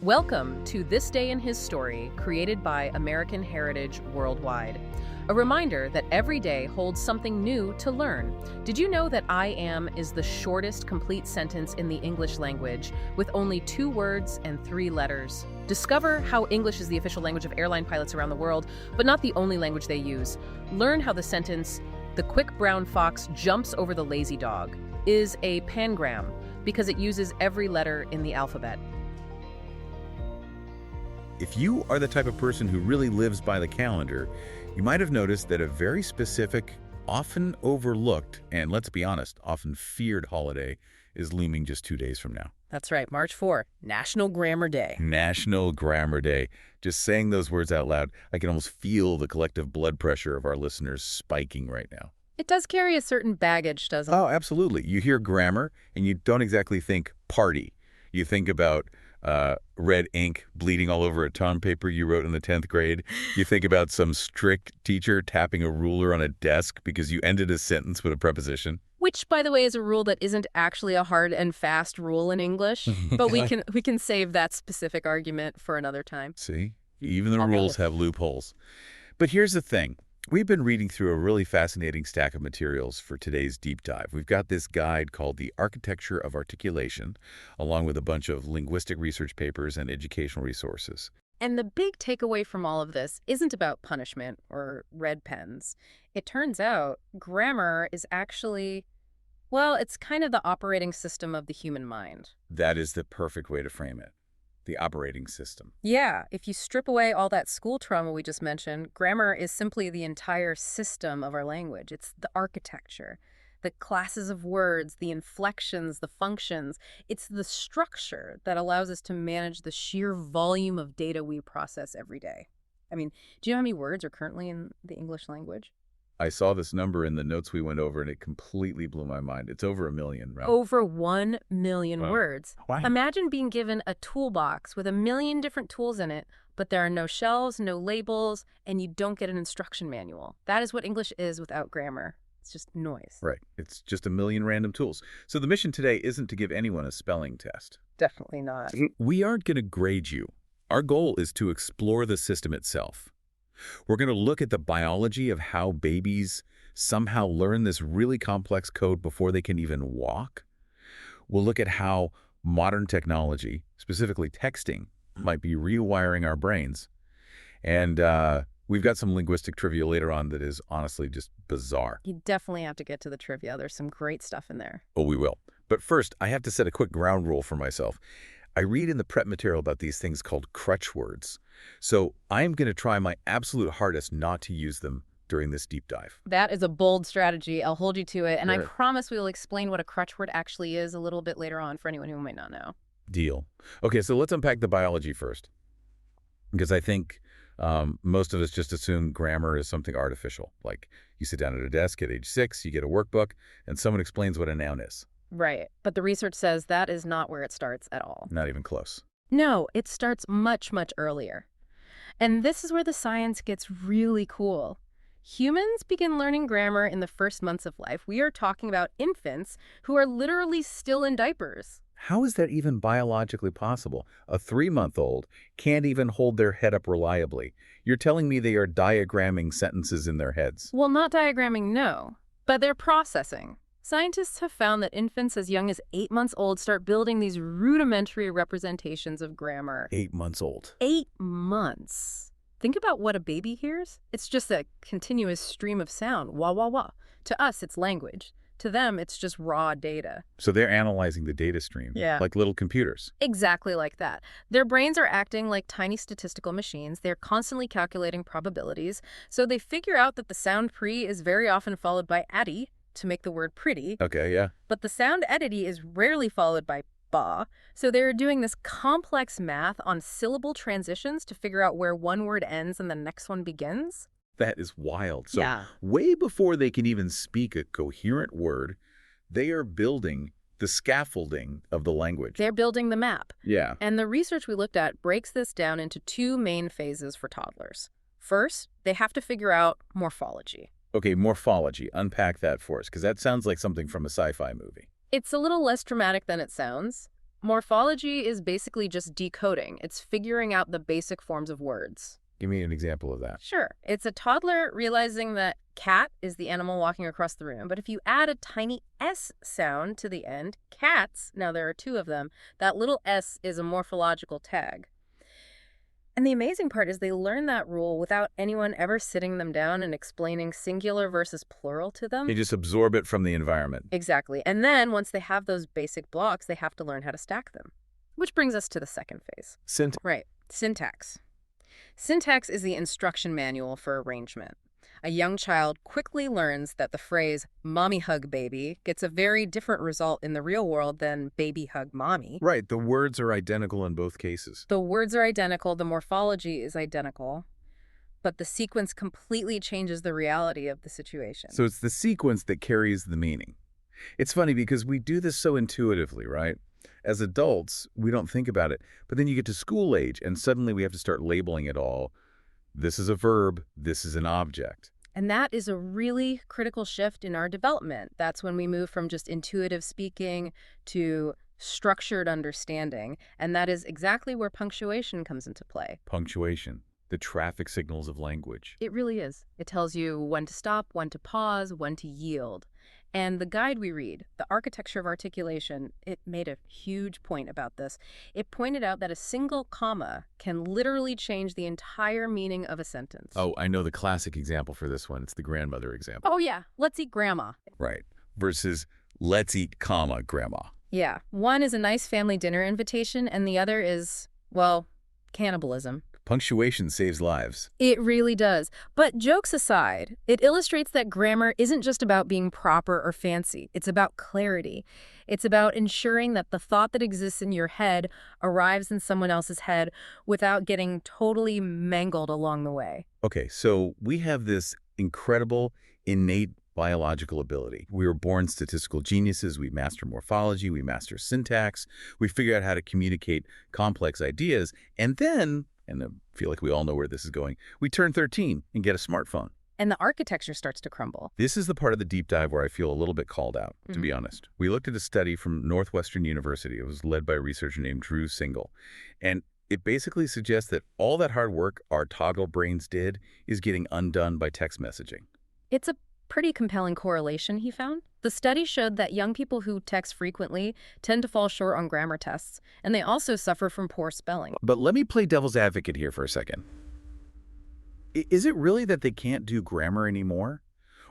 Welcome to This Day in His Story, created by American Heritage Worldwide. A reminder that every day holds something new to learn. Did you know that I am is the shortest complete sentence in the English language, with only 2 words and 3 letters? Discover how English is the official language of airline pilots around the world, but not the only language they use. Learn how the sentence, "The quick brown fox jumps over the lazy dog," is a pangram, because it uses every letter in the alphabet. If you are the type of person who really lives by the calendar, you might have noticed that a very specific, often overlooked, and let's be honest, often feared holiday is looming just 2 days from now. That's right, March 4, National Grammar Day. National Grammar Day. Just saying those words out loud, I can almost feel the collective blood pressure of our listeners spiking right now. It does carry a certain baggage, doesn't it? Oh, absolutely. You hear grammar, and you don't exactly think party. You think about red ink bleeding all over a term paper you wrote in the 10th grade. You think about some strict teacher tapping a ruler on a desk because you ended a sentence with a preposition. Which, by the way, is a rule that isn't actually a hard and fast rule in English, but we can save that specific argument for another time. See? Even the rules have loopholes. But here's the thing. We've been reading through a really fascinating stack of materials for today's deep dive. We've got this guide called The Architecture of Articulation, along with a bunch of linguistic research papers and educational resources. And the big takeaway from all of this isn't about punishment or red pens. It turns out grammar is actually, well, it's kind of the operating system of the human mind. That is the perfect way to frame it. The operating system. Yeah, if you strip away all that school trauma we just mentioned, grammar is simply the entire system of our language. It's the architecture, the classes of words, the inflections, the functions. It's the structure that allows us to manage the sheer volume of data we process every day. I mean, do you know how many words are currently in the English language? I saw this number in the notes we went over, and it completely blew my mind. It's over 1 million, right? Over 1 million words. Why? Imagine being given a toolbox with 1 million different tools in it, but there are no shelves, no labels, and you don't get an instruction manual. That is what English is without grammar. It's just noise. Right. It's just 1 million random tools. So the mission today isn't to give anyone a spelling test. Definitely not. We aren't going to grade you. Our goal is to explore the system itself. We're going to look at the biology of how babies somehow learn this really complex code before they can even walk. We'll look at how modern technology, specifically texting, might be rewiring our brains. And we've got some linguistic trivia later on that is honestly just bizarre. You definitely have to get to the trivia. There's some great stuff in there. Oh, we will. But first, I have to set a quick ground rule for myself. I read in the prep material about these things called crutch words. So I'm going to try my absolute hardest not to use them during this deep dive. That is a bold strategy. I'll hold you to it. And I Sure. promise we will explain what a crutch word actually is a little bit later on for anyone who might not know. Deal. Okay, so let's unpack the biology first. Because I think most of us just assume grammar is something artificial. Like you sit down at a desk at age 6, you get a workbook, and someone explains what a noun is. Right. But the research says that is not where it starts at all. Not even close. No, it starts much, much earlier. And this is where the science gets really cool. Humans begin learning grammar in the first months of life. We are talking about infants who are literally still in diapers. How is that even biologically possible? A 3-month-old can't even hold their head up reliably. You're telling me they are diagramming sentences in their heads. Well, not diagramming, no, but they're processing. Scientists have found that infants as young as 8 months old start building these rudimentary representations of grammar. 8 months old. 8 months. Think about what a baby hears. It's just a continuous stream of sound. Wah, wah, wah. To us, it's language. To them, it's just raw data. So they're analyzing the data stream. Yeah. Like little computers. Exactly like that. Their brains are acting like tiny statistical machines. They're constantly calculating probabilities. So they figure out that the sound pre is very often followed by addy to make the word pretty. Okay, yeah. But the sound edity is rarely followed by ba. So they're doing this complex math on syllable transitions to figure out where one word ends and the next one begins. That is wild. So Yeah. way before they can even speak a coherent word, they are building the scaffolding of the language. They're building the map. Yeah. And the research we looked at breaks this down into 2 main phases for toddlers. First, they have to figure out morphology. Okay, morphology. Unpack that for us, because that sounds like something from a sci-fi movie. It's a little less dramatic than it sounds. Morphology is basically just decoding. It's figuring out the basic forms of words. Give me an example of that. Sure. It's a toddler realizing that cat is the animal walking across the room. But if you add a tiny S sound to the end, cats, now there are two of them, that little S is a morphological tag. And the amazing part is they learn that rule without anyone ever sitting them down and explaining singular versus plural to them. They just absorb it from the environment. Exactly. And then once they have those basic blocks, they have to learn how to stack them. Which brings us to the second phase. Right. Syntax. Syntax is the instruction manual for arrangement. A young child quickly learns that the phrase mommy hug baby gets a very different result in the real world than baby hug mommy. Right. The words are identical in both cases. The words are identical, the morphology is identical, but the sequence completely changes the reality of the situation. So it's the sequence that carries the meaning. It's funny because we do this so intuitively, right? As adults, we don't think about it. But then you get to school age, and suddenly we have to start labeling it all. This is a verb. This is an object. And that is a really critical shift in our development. That's when we move from just intuitive speaking to structured understanding. And that is exactly where punctuation comes into play. Punctuation, the traffic signals of language. It really is. It tells you when to stop, when to pause, when to yield. And the guide we read, The Architecture of Articulation, it made a huge point about this. It pointed out that a single comma can literally change the entire meaning of a sentence. Oh, I know the classic example for this one. It's the grandmother example. Oh, yeah. Let's eat grandma. Right. Versus let's eat, comma, grandma. Yeah. One is a nice family dinner invitation, and the other is, well, cannibalism. Punctuation saves lives. It really does. But jokes aside, it illustrates that grammar isn't just about being proper or fancy. It's about clarity. It's about ensuring that the thought that exists in your head arrives in someone else's head without getting totally mangled along the way. Okay, so we have this incredible, innate biological ability. We were born statistical geniuses. We master morphology. We master syntax. We figure out how to communicate complex ideas. And then, and I feel like we all know where this is going, we turn 13 and get a smartphone. And the architecture starts to crumble. This is the part of the deep dive where I feel a little bit called out, to be honest. We looked at a study from Northwestern University. It was led by a researcher named Drew Single. And it basically suggests that all that hard work our toggle brains did is getting undone by text messaging. It's a pretty compelling correlation, he found. The study showed that young people who text frequently tend to fall short on grammar tests, and they also suffer from poor spelling. But let me play devil's advocate here for a second. Is it really that they can't do grammar anymore?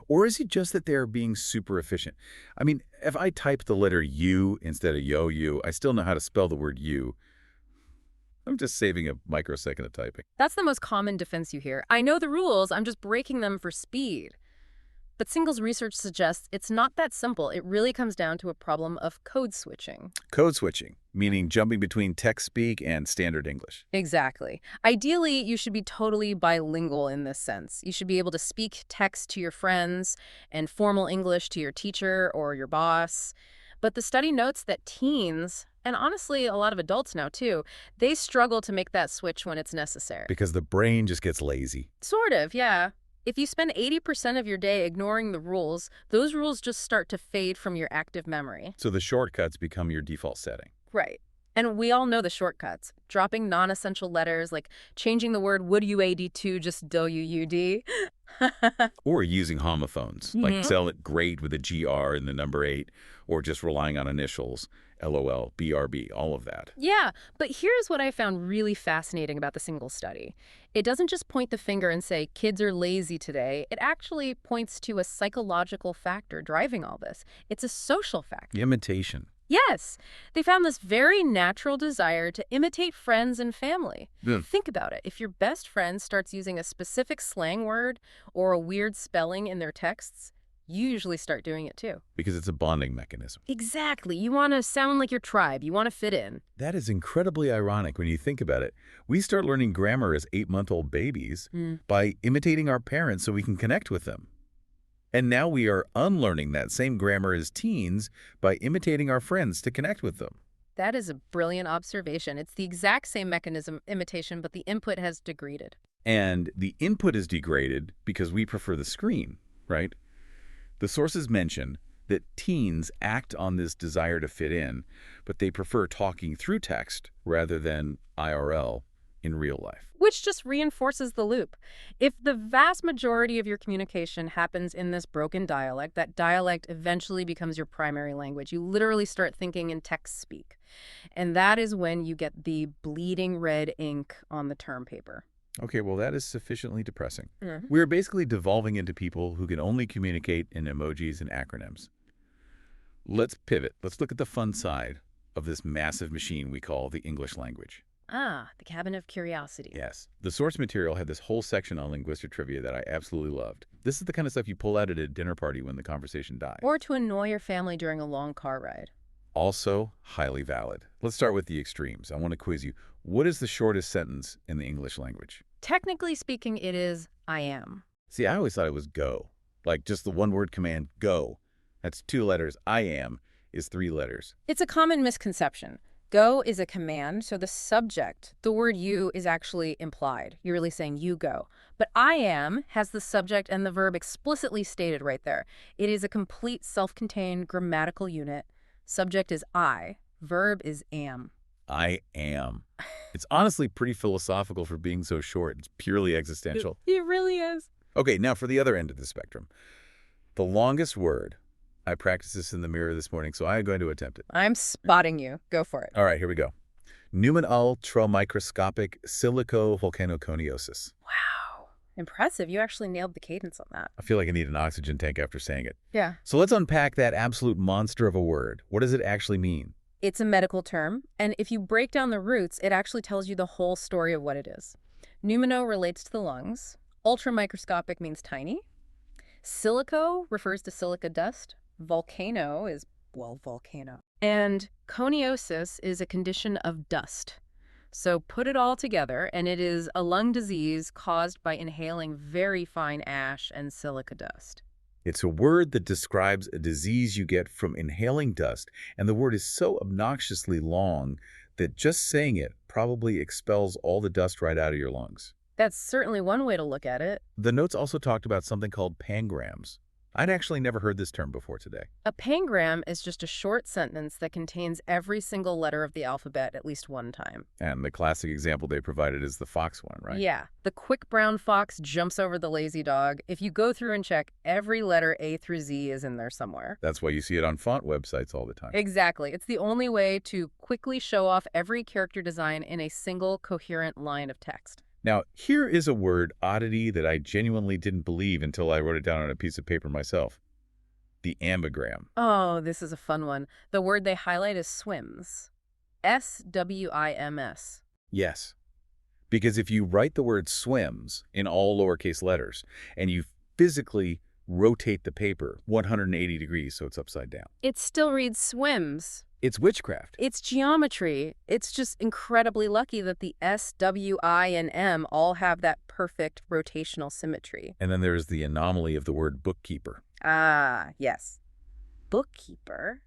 Or is it just that they're being super efficient? I mean, if I type the letter U instead of you, I still know how to spell the word you. I'm just saving a microsecond of typing. That's the most common defense you hear. I know the rules, I'm just breaking them for speed. But Single's research suggests it's not that simple. It really comes down to a problem of code switching. Code switching, meaning jumping between text speak and standard English. Exactly. Ideally, you should be totally bilingual in this sense. You should be able to speak text to your friends and formal English to your teacher or your boss. But the study notes that teens, and honestly a lot of adults now too, they struggle to make that switch when it's necessary. Because the brain just gets lazy. Sort of, yeah. If you spend 80% of your day ignoring the rules, those rules just start to fade from your active memory. So the shortcuts become your default setting. Right. And we all know the shortcuts. Dropping non-essential letters, like changing the word would-you-ad to just do-you-ud. Or using homophones, like spell it great with a GR and the number 8, or just relying on initials, LOL, BRB, all of that. Yeah, but here's what I found really fascinating about the Single study. It doesn't just point the finger and say, kids are lazy today. It actually points to a psychological factor driving all this. It's a social factor. Imitation. Yes. They found this very natural desire to imitate friends and family. Think about it. If your best friend starts using a specific slang word or a weird spelling in their texts, you usually start doing it too. Because it's a bonding mechanism. Exactly. You want to sound like your tribe. You want to fit in. That is incredibly ironic when you think about it. We start learning grammar as 8-month-old babies by imitating our parents so we can connect with them. And now we are unlearning that same grammar as teens by imitating our friends to connect with them. That is a brilliant observation. It's the exact same mechanism, imitation, but the input has degraded. And the input is degraded because we prefer the screen, right? The sources mention that teens act on this desire to fit in, but they prefer talking through text rather than IRL in real life. Which just reinforces the loop. If the vast majority of your communication happens in this broken dialect, that dialect eventually becomes your primary language. You literally start thinking in text speak. And that is when you get the bleeding red ink on the term paper. Okay, well, that is sufficiently depressing. Mhm. We are basically devolving into people who can only communicate in emojis and acronyms. Let's pivot. Let's look at the fun side of this massive machine we call the English language. Ah, the cabin of curiosity. Yes. The source material had this whole section on linguistic trivia that I absolutely loved. This is the kind of stuff you pull out at a dinner party when the conversation dies. Or to annoy your family during a long car ride. Also, highly valid. Let's start with the extremes. I want to quiz you. What is the shortest sentence in the English language? Technically speaking, it is I am. See, I always thought it was go. Like just the one-word command, go. That's 2 letters. I am is 3 letters. It's a common misconception. Go is a command, so the subject, the word you, is actually implied. You're really saying you go. But I am has the subject and the verb explicitly stated right there. It is a complete self-contained grammatical unit. Subject is I, verb is am. I am. It's honestly pretty philosophical for being so short. It's purely existential. It really is. Okay, now for the other end of the spectrum. The longest word. I practiced this in the mirror this morning, so I'm going to attempt it. I'm spotting you. Go for it. All right, here we go. Pneumonultramicroscopic silicovolcanoconiosis. Wow. Impressive. You actually nailed the cadence on that. I feel like I need an oxygen tank after saying it. Yeah. So let's unpack that absolute monster of a word. What does it actually mean? It's a medical term, and if you break down the roots, it actually tells you the whole story of what it is. Pneumono relates to the lungs. Ultramicroscopic means tiny. Silico refers to silica dust. Volcano is, well, volcano. And coniosis is a condition of dust. So put it all together, and it is a lung disease caused by inhaling very fine ash and silica dust. It's a word that describes a disease you get from inhaling dust, and the word is so obnoxiously long that just saying it probably expels all the dust right out of your lungs. That's certainly one way to look at it. The notes also talked about something called pangrams. I'd actually never heard this term before today. A pangram is just a short sentence that contains every single letter of the alphabet at least one time. And the classic example they provided is the fox one, right? Yeah. The quick brown fox jumps over the lazy dog. If you go through and check, every letter A through Z is in there somewhere. That's why you see it on font websites all the time. Exactly. It's the only way to quickly show off every character design in a single coherent line of text. Now, here is a word oddity that I genuinely didn't believe until I wrote it down on a piece of paper myself. The ambigram. Oh, this is a fun one. The word they highlight is swims. S-W-I-M-S. Yes. Because if you write the word swims in all lowercase letters and you physically rotate the paper 180 degrees so it's upside down, It still reads swims. it's witchcraft. It's geometry. It's just incredibly lucky that the S, W, I, and M all have that perfect rotational symmetry. And then there's the anomaly of the word bookkeeper. Ah, yes. Bookkeeper.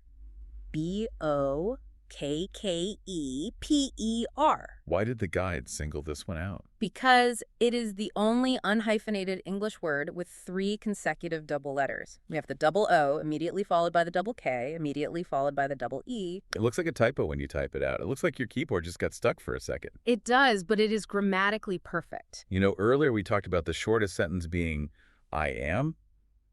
B-O-K-K-E-P-E-R. Why did the guide single this one out? Because it is the only unhyphenated English word with 3 consecutive double letters. We have the double O, immediately followed by the double K, immediately followed by the double E. It looks like a typo when you type it out. It looks like your keyboard just got stuck for a second. It does, but it is grammatically perfect. You know, earlier we talked about the shortest sentence being I am.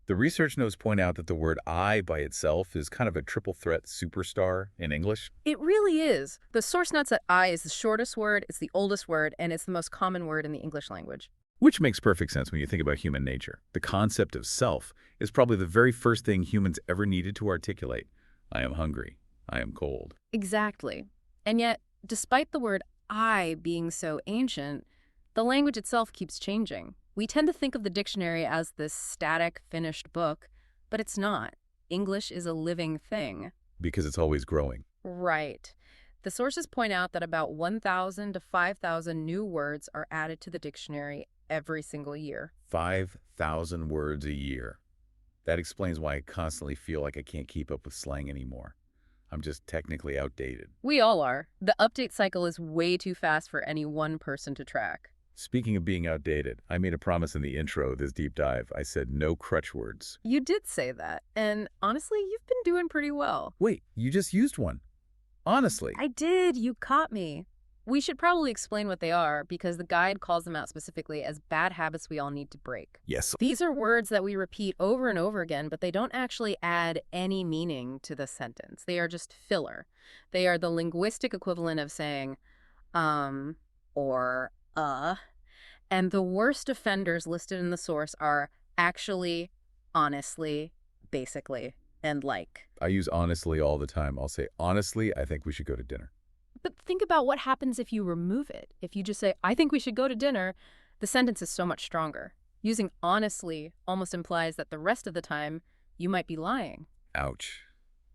The research notes point out that the word I by itself is kind of a triple threat superstar in English. It really is. The source notes that I is the shortest word, it's the oldest word, and it's the most common word in the English language. Which makes perfect sense when you think about human nature. The concept of self is probably the very first thing humans ever needed to articulate. I am hungry. I am cold. Exactly. And yet, despite the word I being so ancient, the language itself keeps changing. We tend to think of the dictionary as this static, finished book, but it's not. English is a living thing. Because it's always growing. Right. The sources point out that about 1,000 to 5,000 new words are added to the dictionary every single year. 5,000 words a year. That explains why I constantly feel like I can't keep up with slang anymore. I'm just technically outdated. We all are. The update cycle is way too fast for any one person to track. Speaking of being outdated, I made a promise in the intro of this deep dive. I said no crutch words. You did say that, and honestly, you've been doing pretty well. Wait, you just used one. Honestly. I did. You caught me. We should probably explain what they are because the guide calls them out specifically as bad habits we all need to break. Yes. These are words that we repeat over and over again, but they don't actually add any meaning to the sentence. They are just filler. They are the linguistic equivalent of saying, or, and the worst offenders listed in the source are actually, honestly, basically, and like. I use honestly all the time. I'll say, honestly, I think we should go to dinner. But think about what happens if you remove it. If you just say, I think we should go to dinner, the sentence is so much stronger. Using honestly almost implies that the rest of the time you might be lying. Ouch.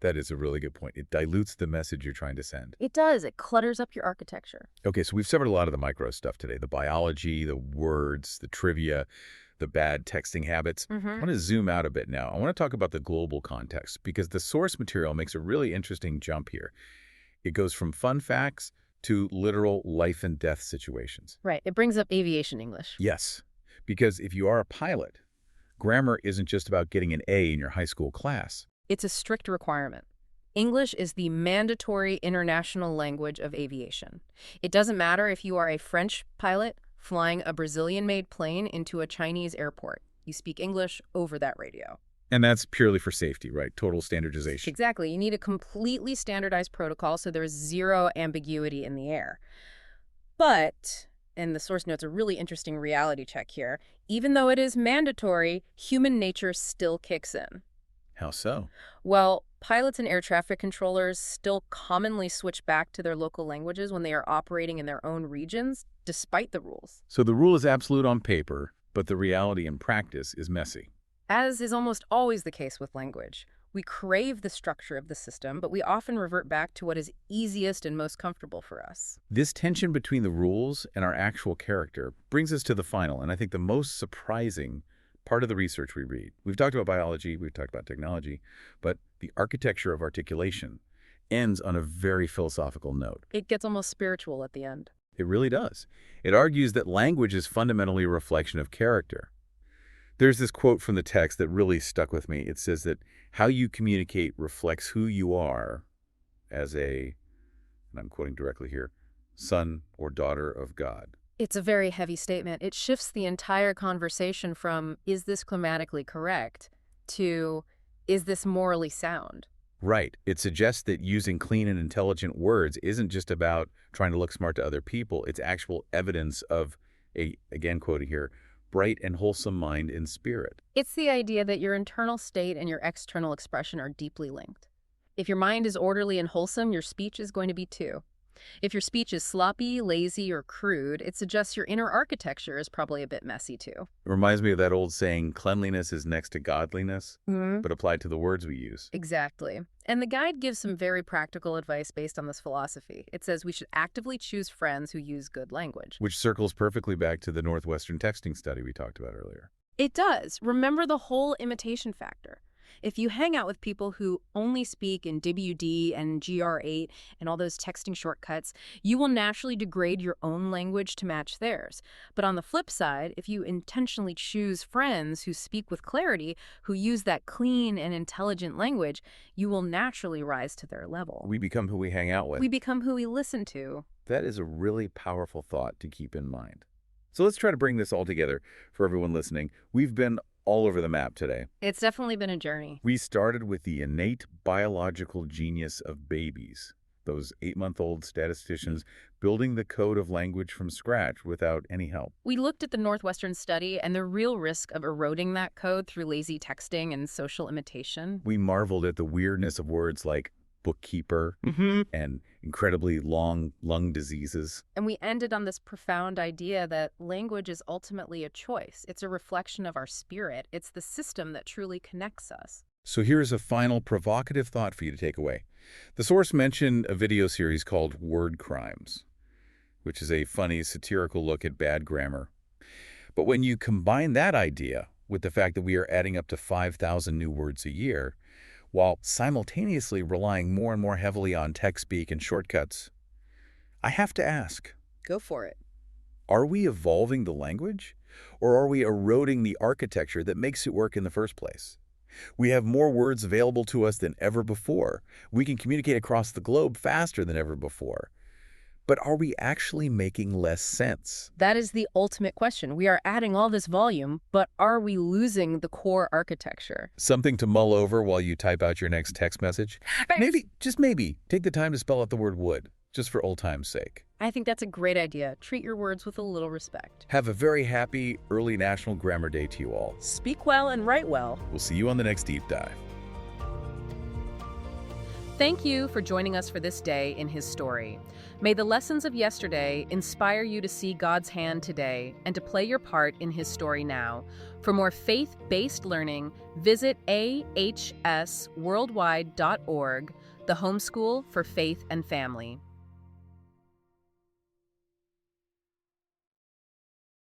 That is a really good point. It dilutes the message you're trying to send. It does. It clutters up your architecture. Okay, so we've covered a lot of the micro stuff today. The biology, the words, the trivia, the bad texting habits. I want to zoom out a bit now. I want to talk about the global context because the source material makes a really interesting jump here. It goes from fun facts to literal life and death situations. Right. It brings up aviation English. Yes, because if you are a pilot, grammar isn't just about getting an A in your high school class. It's a strict requirement. English is the mandatory international language of aviation. It doesn't matter if you are a French pilot flying a Brazilian-made plane into a Chinese airport. You speak English over that radio. And that's purely for safety, right? Total standardization. Exactly. You need a completely standardized protocol so there's zero ambiguity in the air. But, and the source notes a really interesting reality check here, even though it is mandatory, human nature still kicks in. How so? Well, pilots and air traffic controllers still commonly switch back to their local languages when they are operating in their own regions, despite the rules. So the rule is absolute on paper, but the reality in practice is messy. As is almost always the case with language, we crave the structure of the system, but we often revert back to what is easiest and most comfortable for us. This tension between the rules and our actual character brings us to the final, and I think the most surprising part of the research we read. We've talked about biology, we've talked about technology, but the architecture of articulation ends on a very philosophical note. It gets almost spiritual at the end. It really does. It argues that language is fundamentally a reflection of character. There's this quote from the text that really stuck with me. It says that how you communicate reflects who you are as a, and I'm quoting directly here, son or daughter of God. It's a very heavy statement. It shifts the entire conversation from, is this grammatically correct, to, is this morally sound? Right. It suggests that using clean and intelligent words isn't just about trying to look smart to other people. It's actual evidence of a, again quoting here, bright and wholesome mind and spirit. It's the idea that your internal state and your external expression are deeply linked. If your mind is orderly and wholesome, your speech is going to be too. If your speech is sloppy, lazy, or crude, it suggests your inner architecture is probably a bit messy too. It reminds me of that old saying, cleanliness is next to godliness, but applied to the words we use. Exactly. And the guide gives some very practical advice based on this philosophy. It says we should actively choose friends who use good language. Which circles perfectly back to the Northwestern texting study we talked about earlier. It does. Remember the whole imitation factor. If you hang out with people who only speak in WD and GR8 and all those texting shortcuts, you will naturally degrade your own language to match theirs. But on the flip side, if you intentionally choose friends who speak with clarity, who use that clean and intelligent language, you will naturally rise to their level. We become who we hang out with. We become who we listen to. That is a really powerful thought to keep in mind. So let's try to bring this all together for everyone listening. We've been all over the map today. It's definitely been a journey. We started with the innate biological genius of babies, those 8-month-old statisticians building the code of language from scratch without any help. We looked at the Northwestern study and the real risk of eroding that code through lazy texting and social imitation. We marveled at the weirdness of words like bookkeeper and incredibly long lung diseases. And we ended on this profound idea that language is ultimately a choice. It's a reflection of our spirit. It's the system that truly connects us. So here's a final provocative thought for you to take away. The source mentioned a video series called Word Crimes, which is a funny, satirical look at bad grammar. But when you combine that idea with the fact that we are adding up to 5,000 new words a year, while simultaneously relying more and more heavily on text speak and shortcuts, I have to ask. Go for it. Are we evolving the language? Or are we eroding the architecture that makes it work in the first place? We have more words available to us than ever before. We can communicate across the globe faster than ever before. But are we actually making less sense? That is the ultimate question. We are adding all this volume, but are we losing the core architecture? Something to mull over while you type out your next text message? Maybe, just maybe, take the time to spell out the word would, just for old time's sake. I think that's a great idea. Treat your words with a little respect. Have a very happy early National Grammar Day to you all. Speak well and write well. We'll see you on the next Deep Dive. Thank you for joining us for this day in His story. May the lessons of yesterday inspire you to see God's hand today and to play your part in His story now. For more faith-based learning, visit ahsworldwide.org, the homeschool for faith and family.